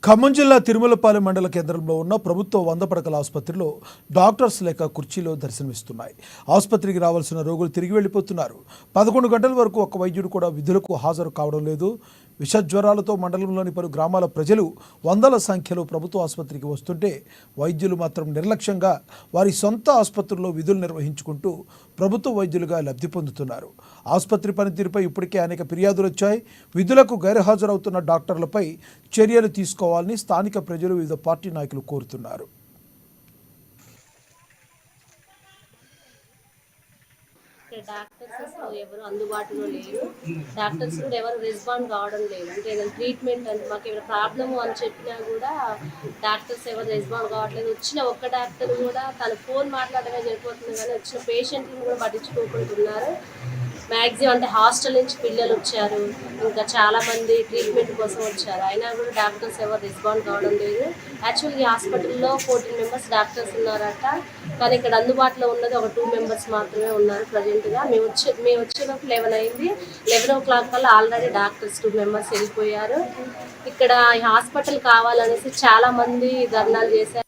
ఖమ్మం జిల్లా తిరుమలపాలెం మండల కేంద్రంలో ఉన్న ప్రభుత్వ 100 పడకల ఆసుపత్రిలో డాక్టర్స్ లేక కుర్చీలో దర్శనమిస్తున్నాయి. ఆసుపత్రికి రావాల్సిన రోగులు తిరిగి వెళ్లిపోతున్నారు. 11 గంటల వరకు ఒక్క వైద్యుడు కూడా విధులకు హాజరు కావడం లేదు. విష జ్వరాలతో మండలంలోని పలు గ్రామాల ప్రజలు వందల సంఖ్యలో ప్రభుత్వ ఆసుపత్రికి వస్తుంటే వైద్యులు మాత్రం నిర్లక్ష్యంగా వారి సొంత ఆసుపత్రుల్లో విధులు నిర్వహించుకుంటూ ప్రభుత్వ వైద్యులుగా లబ్ధి పొందుతున్నారు. ఆసుపత్రి పనితీరుపై ఇప్పటికే అనేక ఫిర్యాదులు వచ్చాయి. విధులకు గైర్హాజరవుతున్న డాక్టర్లపై చర్యలు తీసుకోవాలని స్థానిక ప్రజలు వివిధ పార్టీ నాయకులు కోరుతున్నారు. డాక్టర్స్ ఎవరు అందుబాటులో లేరు. డాక్టర్స్ కూడా ఎవరు రెస్పాండ్ కావడం లేదు. అంటే ఏదైనా ట్రీట్మెంట్ అంటే మాకు ఏమైనా ప్రాబ్లము అని చెప్పినా కూడా డాక్టర్స్ ఎవరు రెస్పాండ్ కావట్లేదు. వచ్చిన ఒక్క డాక్టర్ కూడా తన ఫోన్ మాట్లాడమే సరిపోతుంది, కానీ వచ్చిన పేషెంట్ని కూడా పట్టించుకోకుంటున్నారు. మ్యాక్సిమం అంటే హాస్టల్ నుంచి పిల్లలు వచ్చారు, ఇంకా చాలామంది ట్రీట్మెంట్ కోసం వచ్చారు, అయినా కూడా డాక్టర్స్ ఎవరు రెస్పాండ్ కావడం లేదు. యాక్చువల్గా ఈ హాస్పిటల్లో 14 మెంబర్స్ డాక్టర్స్ ఉన్నారట, కానీ ఇక్కడ అందుబాటులో ఉన్నది ఒక 2 మెంబర్స్ మాత్రమే ఉన్నారు ప్రజెంట్గా. మేము వచ్చేటప్పుడు 11 అయింది. 11 o'clock కల్లా ఆల్రెడీ డాక్టర్స్ 2 మెంబర్స్ వెళ్ళిపోయారు. ఇక్కడ ఈ హాస్పిటల్ కావాలనేసి చాలామంది ధర్నాలు చేశారు.